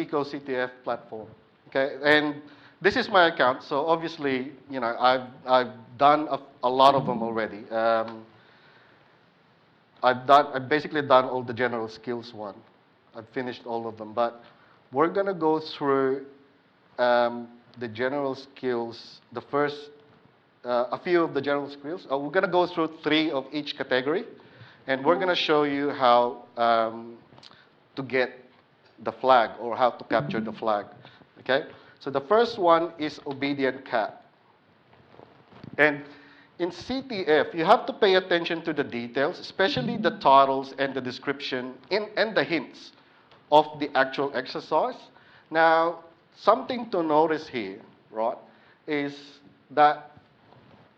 Pico CTF platform. Okay, and this is my account. So obviously, I've done a lot of them already. I've basically done all the general skills one. I've finished all of them, but we're gonna go through the general skills. The first, a few of the general skills. We're gonna go through 3 of each category, and we're gonna show you how to get the flag or how to capture the flag. Okay. So the first one is obedient cat, and in CTF, you have to pay attention to the details, especially the titles and the description and the hints of the actual exercise. Now, something to notice here, right, is that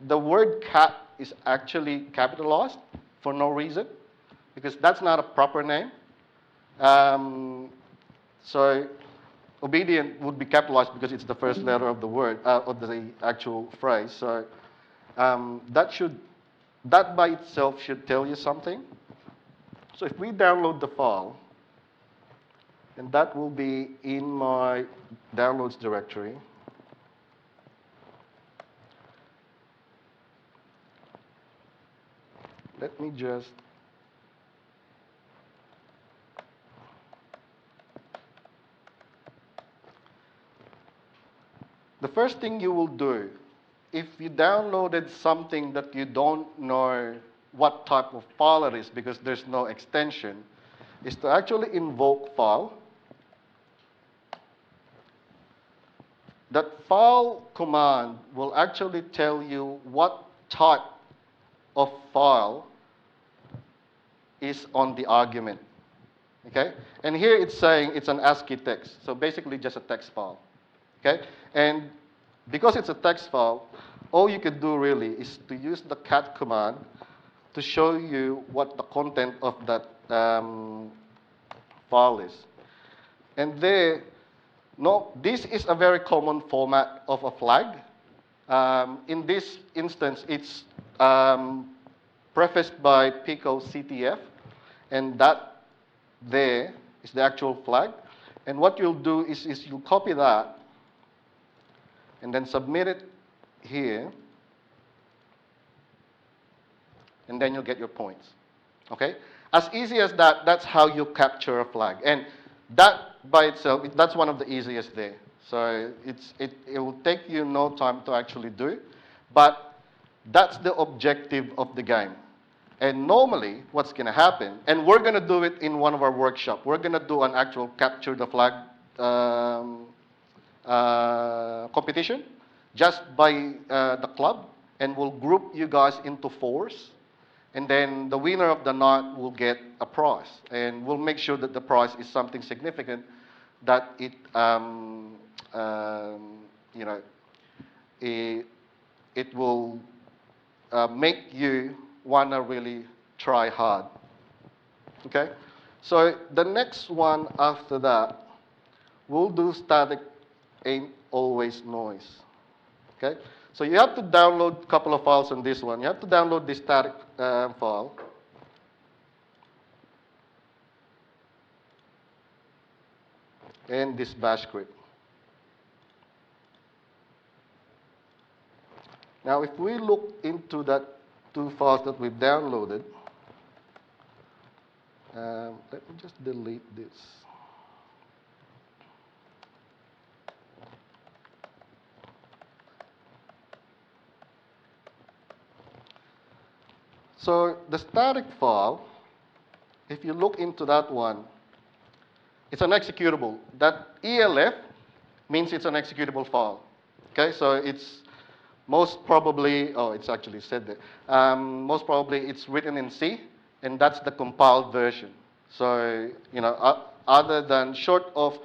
the word cat is actually capitalized for no reason, because that's not a proper name. So obedient would be capitalized because it's the first letter of the word, of the actual phrase. So that by itself should tell you something. So if we download the file, and that will be in my downloads directory. Let me just the first thing you will do, if you downloaded something that you don't know what type of file it is because there's no extension, is to actually invoke file. That file command will actually tell you what type of file is on the argument. Okay? And here it's saying it's an ASCII text, so basically just a text file. Okay? And because it's a text file, all you could do really is to use the cat command to show you what the content of that file is. And this is a very common format of a flag. In this instance, it's prefaced by Pico CTF, and that there is the actual flag. And what you'll do is you'll copy that and then submit it here, and then you'll get your points. Okay? As easy as that, that's how you capture a flag. And that by itself, that's one of the easiest there. So it will take you no time to actually do, but that's the objective of the game. And normally, what's going to happen, and we're going to do it in one of our workshops. We're going to do an actual capture the flag competition just by the club, and we'll group you guys into 4s, and then the winner of the night will get a prize, and we'll make sure that the prize is something significant that it will make you want to really try hard. Okay? So the next one after that, we'll do static ain't always noise. Okay? So you have to download a couple of files on this one. You have to download this static file. And this bash script. Now, if we look into that 2 files that we've downloaded, let me just delete this. So the static file, if you look into that one, it's an executable. That ELF means it's an executable file. Okay, so it's most probably, it's actually said there. Most probably it's written in C, and that's the compiled version. So, other than short of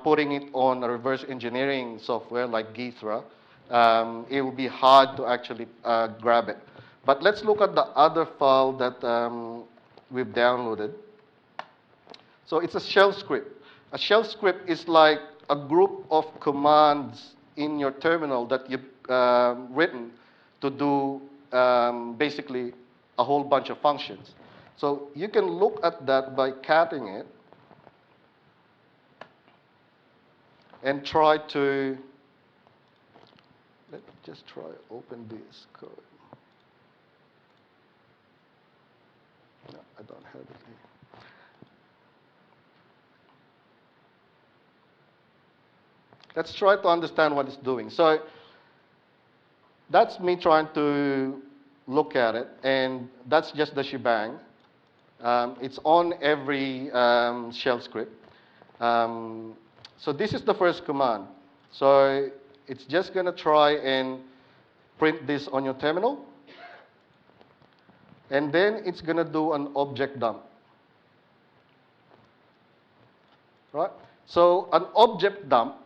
putting it on a reverse engineering software like Githra, it will be hard to actually grab it. But let's look at the other file that we've downloaded. So it's a shell script. A shell script is like a group of commands in your terminal that you've written to do basically a whole bunch of functions. So you can look at that by catting it. and try to, let me just try open this code. No, I don't have it here. Let's try to understand what it's doing. So that's me trying to look at it, and that's just the shebang. It's on every shell script. So this is the first command. So it's just going to try and print this on your terminal. And then it's going to do an object dump. Right? So an object dump,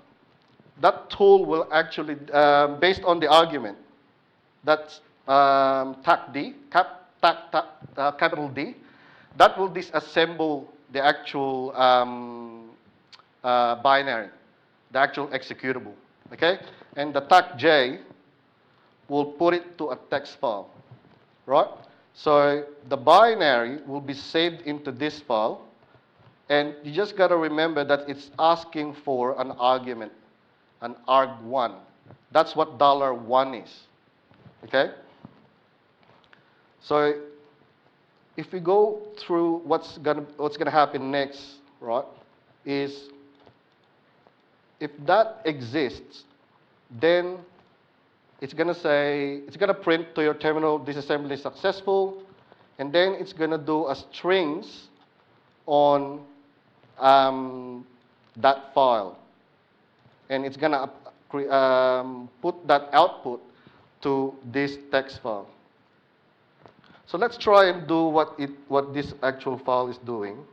that tool will actually, based on the argument, that's capital D, that will disassemble the actual binary, the actual executable, okay? And the tag J will put it to a text file, right? So the binary will be saved into this file, and you just got to remember that it's asking for an argument, an arg1. That's what $1 is, okay? So if we go through what's gonna happen next, right, is if that exists, then it's gonna say, it's gonna print to your terminal, disassembly successful, and then it's gonna do a strings on that file, and it's gonna put that output to this text file. So let's try and do what this actual file is doing.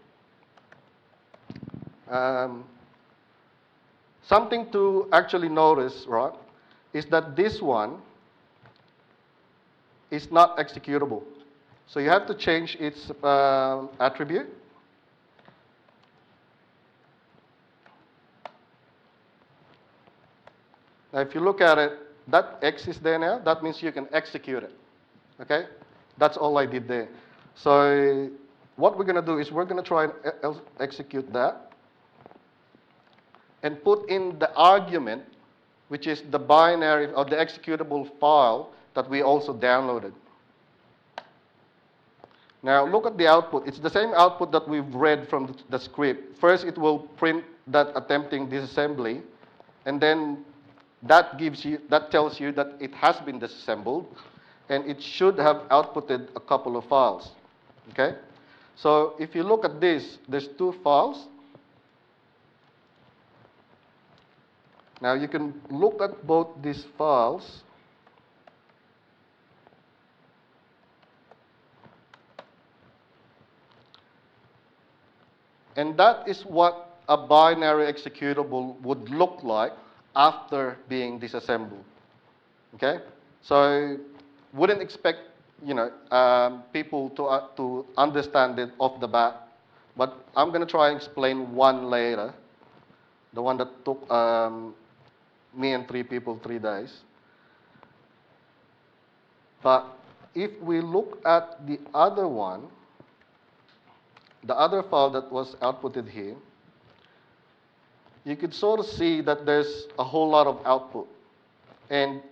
Something to actually notice, right, is that this one is not executable. So you have to change its attribute. Now if you look at it, that X is there now. That means you can execute it, okay? That's all I did there. So what we're going to do is we're going to try and execute that and put in the argument, which is the binary or the executable file that we also downloaded. Now look at the output. It's the same output that we've read from the script. First it will print that attempting disassembly, and then that tells you that it has been disassembled, and it should have outputted a couple of files, okay? So if you look at this, there's two files. Now you can look at both these files. And that is what a binary executable would look like after being disassembled, okay? So wouldn't expect, people to understand it off the bat, but I'm going to try and explain one later, the one that took me and 3 people 3 days. But if we look at the other one, the other file that was outputted here, you could sort of see that there's a whole lot of output. And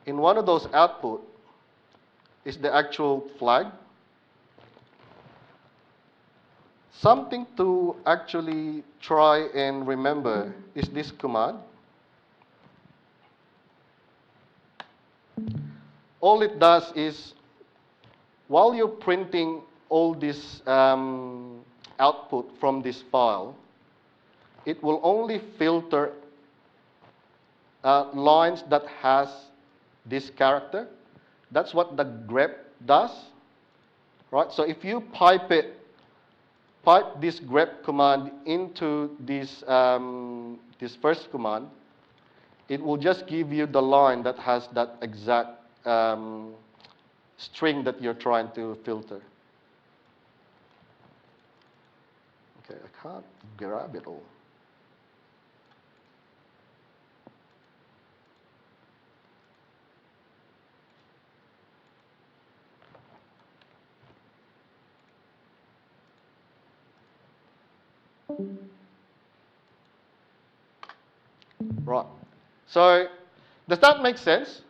in one of those output is the actual flag. Something to actually try and remember is this command. All it does is, while you're printing all this output from this file, it will only filter lines that has this character. That's what the grep does, right? So if you pipe this grep command into this first command, it will just give you the line that has that exact string that you're trying to filter. Okay, I can't grab it all. Right. So, does that make sense?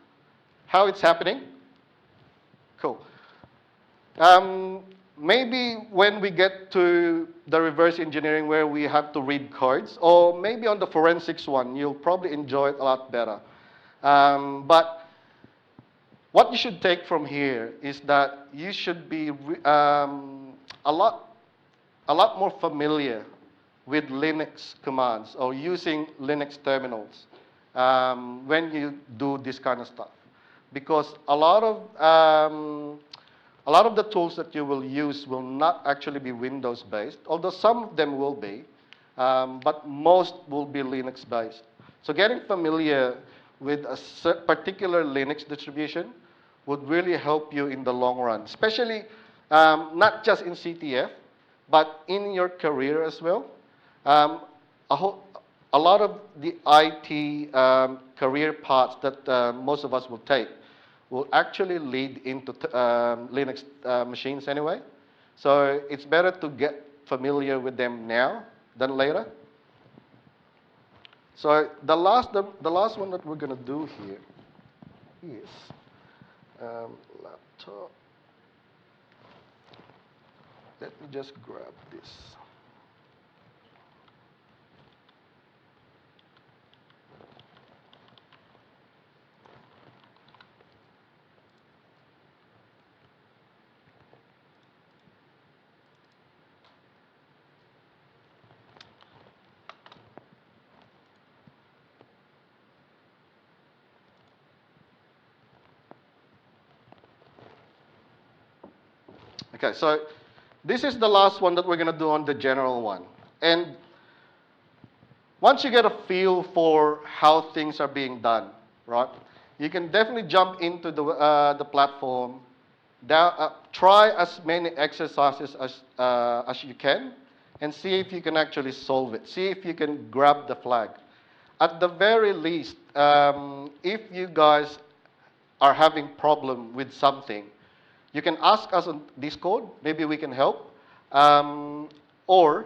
How it's happening? Cool. Maybe when we get to the reverse engineering where we have to read codes, or maybe on the forensics one, you'll probably enjoy it a lot better. But what you should take from here is that you should be a lot more familiar with Linux commands or using Linux terminals when you do this kind of stuff, because a lot of the tools that you will use will not actually be Windows based, although some of them will be, but most will be Linux based. So getting familiar with a particular Linux distribution would really help you in the long run, especially not just in CTF, but in your career as well. Um, a lot of the IT career paths that most of us will take will actually lead into Linux machines anyway. So it's better to get familiar with them now than later. So the last one that we're going to do here is laptop. Let me just grab this. Okay, so this is the last one that we're going to do on the general one. And once you get a feel for how things are being done, right, you can definitely jump into the platform, try as many exercises as you can, and see if you can actually solve it. See if you can grab the flag. At the very least, if you guys are having problem with something, you can ask us on Discord. Maybe we can help. Or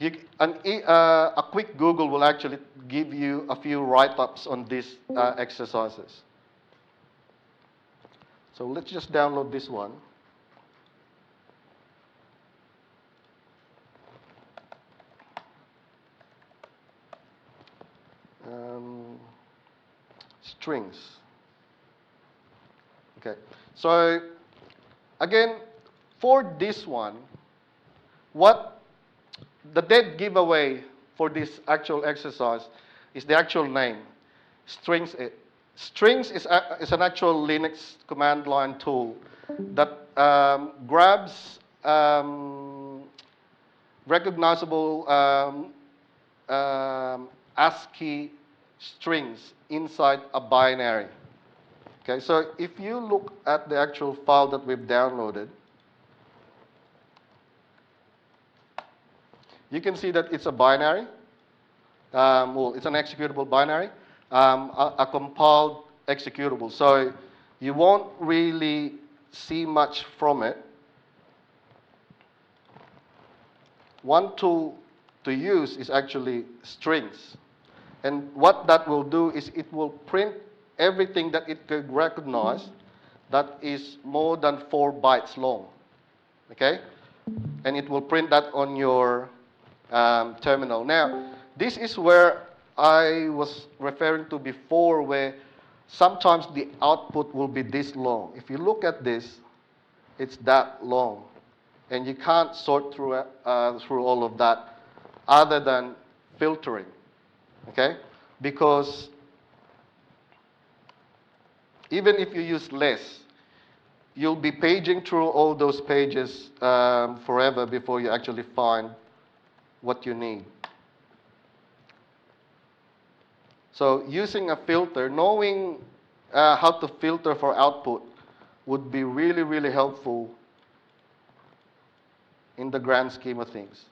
a quick Google will actually give you a few write-ups on these exercises. So let's just download this one. Strings. Okay. So again, for this one, what the dead giveaway for this actual exercise is the actual name, strings. Strings is an actual Linux command line tool that grabs recognizable ASCII strings inside a binary. Okay, so if you look at the actual file that we've downloaded, you can see that it's a binary. Well, it's an executable binary, a compiled executable. So you won't really see much from it. One tool to use is actually strings. And what that will do is it will print everything that it could recognize that is more than 4 bytes long. Okay? And it will print that on your terminal. Now, this is where I was referring to before, where sometimes the output will be this long. If you look at this, it's that long. And you can't sort through all of that other than filtering. Okay? Because even if you use less, you'll be paging through all those pages forever before you actually find what you need. So using a filter, knowing how to filter for output would be really, really helpful in the grand scheme of things.